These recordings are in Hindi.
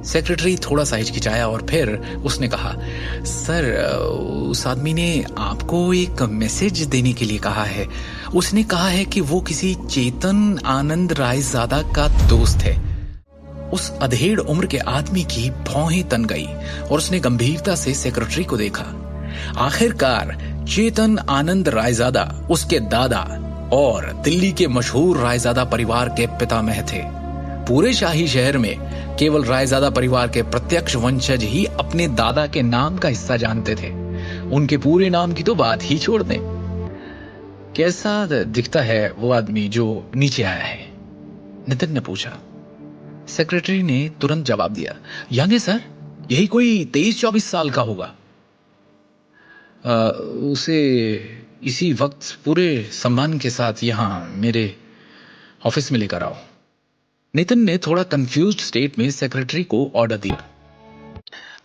सेक्रेटरी थोड़ा सा हिचकिचाया और फिर उसने कहा, सर उस आदमी ने आपको एक मैसेज देने के लिए कहा है। उसने कहा है कि वो किसी चेतन आनंद रायजादा का दोस्त है। उस अधेड़ उम्र के आदमी की भौहें तन गई और उसने गंभीरता से सेक्रेटरी को देखा। आखिरकार चेतन आनंद रायजादा उसके दादा और दिल्ली के मशहूर रायजादा परिवार के पितामह थे। पूरे शाही शहर में केवल रायजादा परिवार के प्रत्यक्ष वंशज ही अपने दादा के नाम का हिस्सा जानते थे। उनके पूरे नाम की तो बात ही छोड़ दें। कैसा दिखता है वो आदमी जो नीचे आया है? नितिन ने पूछा। सेक्रेटरी ने तुरंत जवाब दिया, यंग है सर, यही कोई 23-24 साल का होगा। उसे इसी वक्त पूरे सम्मान के साथ यहां मेरे ऑफिस में लेकर आओ। नितिन ने थोड़ा कंफ्यूज्ड स्टेट में सेक्रेटरी को ऑर्डर दिया।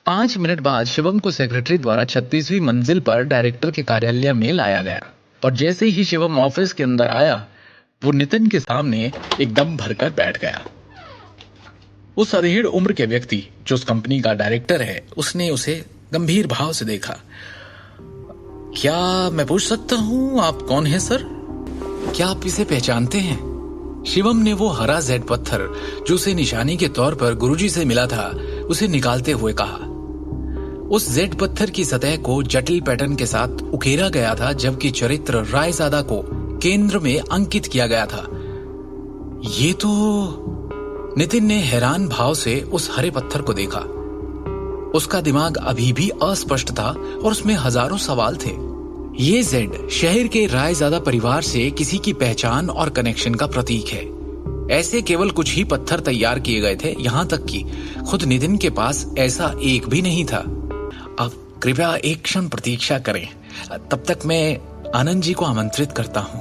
5 मिनट बाद शिवम को सेक्रेटरी द्वारा 36वीं मंजिल पर डायरेक्टर के कार्यालय में लाया गया और जैसे ही शिवम ऑफिस के अंदर आया वो नितिन के सामने एकदम भरकर बैठ गया। उस अधेड़ उम्र के व्यक्ति जो उस कंपनी का डायरेक्टर है, उसने उसे गंभीर भाव से देखा। क्या मैं पूछ सकता हूं आप कौन हैं सर? क्या आप इसे पहचानते हैं? शिवम ने वो हरा जेड पत्थर जो उसे निशानी के तौर पर गुरुजी से मिला था उसे निकालते हुए कहा। उस जेड पत्थर की सतह को जटिल पैटर्न के साथ उकेरा गया था, जबकि चरित्र रायजादा को केंद्र में अंकित किया गया था। ये तो... नितिन ने हैरान भाव से उस हरे पत्थर को देखा। उसका दिमाग अभी भी अस्पष्ट था और उसमें हजारों सवाल थे। ये जेड शहर के रायजादा परिवार से किसी की पहचान और कनेक्शन का प्रतीक है। ऐसे केवल कुछ ही पत्थर तैयार किए गए थे, यहां तक कि खुद नितिन के पास ऐसा एक भी नहीं था। अब कृपया एक क्षण प्रतीक्षा करें, तब तक मैं आनंद जी को आमंत्रित करता हूं,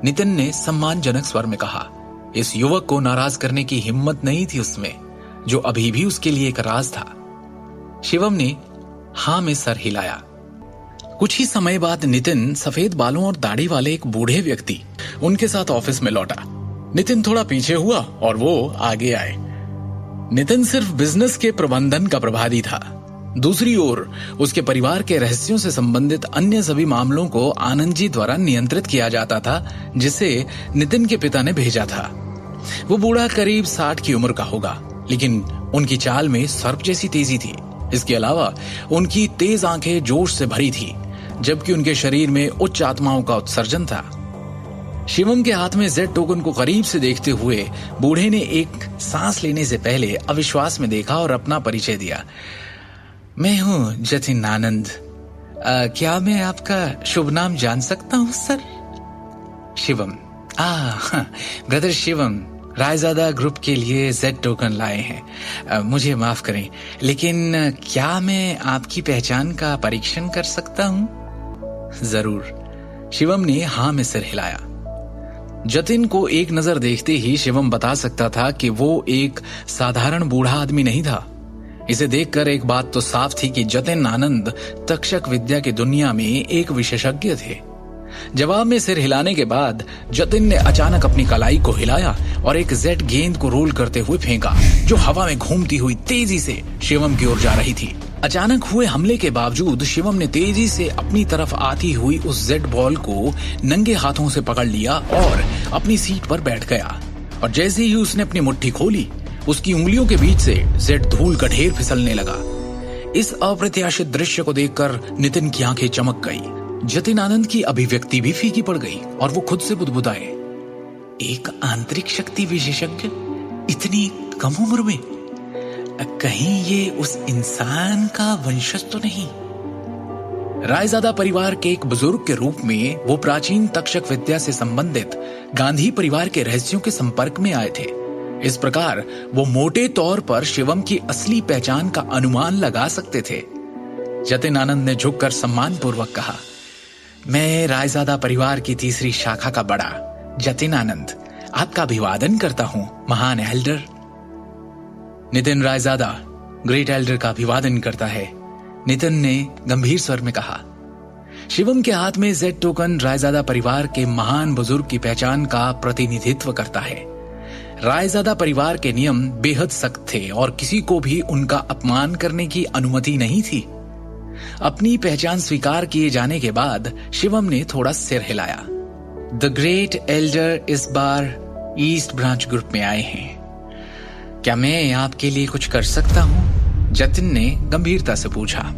नितिन ने सम्मानजनक स्वर में कहा। इस युवक को नाराज करने की हिम्मत नहीं थी उसमें, जो अभी भी उसके लिए एक राज था। शिवम ने हां में सर हिलाया। कुछ ही समय बाद नितिन सफेद बालों और दाढ़ी वाले एक बूढ़े व्यक्ति उनके साथ ऑफिस में लौटा। नितिन थोड़ा पीछे हुआ और वो आगे आए। नितिन सिर्फ बिजनेस के प्रबंधन का प्रभारी था। दूसरी ओर उसके परिवार के रहस्यों से संबंधित अन्य सभी मामलों को आनंद जी द्वारा नियंत्रित किया जाता था, जिसे नितिन के पिता ने भेजा था। वो बूढ़ा करीब 60 की उम्र का होगा, लेकिन उनकी चाल में सर्प जैसी तेजी थी। इसके अलावा उनकी तेज आंखें जोश से भरी थी, जबकि उनके शरीर में उच्च आत्माओं का उत्सर्जन था। शिवम के हाथ में जेड टोकन को करीब से देखते हुए बूढ़े ने एक सांस लेने से पहले अविश्वास में देखा और अपना परिचय दिया। मैं हूं जतिन आनंद। क्या मैं आपका शुभ नाम जान सकता हूं sir? Shivam. Brother Shivam Raizada group के लिए जेड टोकन लाए हैं। मुझे माफ करें, लेकिन क्या मैं आपकी पहचान का परीक्षण कर सकता हूं? जरूर। शिवम ने हां में सिर हिलाया। जतिन को एक नजर देखते ही शिवम बता सकता था कि वो एक साधारण बूढ़ा आदमी नहीं था। इसे देखकर एक बात तो साफ थी कि जतिन आनंद तक्षक विद्या की दुनिया में एक विशेषज्ञ थे। जवाब में सिर हिलाने के बाद जतिन ने अचानक अपनी कलाई को हिलाया और एक जेड गेंद को रोल करते हुए फेंका, जो हवा में घूमती हुई तेजी से शिवम की ओर जा रही थी। अचानक हुए हमले के बावजूद शिवम ने तेजी से अपनी तरफ आती हुई उस जेड बॉल को नंगे हाथों से पकड़ लिया और अपनी सीट पर बैठ गया। और जैसे ही उसने अपनी मुट्ठी खोली, उसकी उंगलियों के बीच से जेड धूल का ढेर फिसलने लगा। इस अप्रत्याशित दृश्य को देखकर नितिन की आंखें चमक गई। जतिन आनंद की अभिव्यक्ति भी फीकी पड़ गई और वो खुद से बुदबुदाए, एक आंतरिक शक्ति विशेषज्ञ इतनी कम उम्र में? कहीं ये उस इंसान का वंशज तो नहीं? रायजादा परिवार के एक बुजुर्ग के रूप में वो प्राचीन तक्षक विद्या से संबंधित गांधी परिवार के रहस्यों के संपर्क में आए थे। इस प्रकार वो मोटे तौर पर शिवम की असली पहचान का अनुमान लगा सकते थे। जतिन आनंद ने झुककर सम्मान पूर्वक कहा, मैं रायजादा परिवार की तीसरी शाखा का बड़ा जतिन आनंद आपका अभिवादन करता हूं, महान Elder. Nitin Raizada great Elder का अभिवादन करता है, नितिन ने गंभीर स्वर में कहा। शिवम के हाथ में जेड टोकन रायजादा परिवार के महान बुजुर्ग की पहचान का प्रतिनिधित्व करता है। रायजादा परिवार के नियम बेहद सख्त थे और किसी को भी उनका अपमान करने की अनुमति नहीं थी। अपनी पहचान स्वीकार किए जाने के बाद शिवम ने थोड़ा सिर हिलाया। द ग्रेट एल्डर इस बार ईस्ट ब्रांच ग्रुप में आए हैं। क्या मैं आपके लिए कुछ कर सकता हूं? जतिन ने गंभीरता से पूछा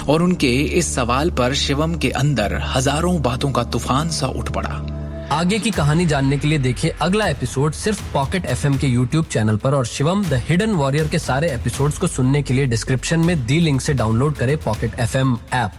और उनके इस सवाल पर शिवम के अंदर हजारों बातों का तूफान सा उठ पड़ा। आगे की कहानी जानने के लिए देखिए अगला एपिसोड सिर्फ पॉकेट एफएम के यूट्यूब चैनल पर और शिवम द हिडन वॉरियर के सारे एपिसोड्स को सुनने के लिए डिस्क्रिप्शन में दी लिंक से डाउनलोड करें पॉकेट एफएम ऐप।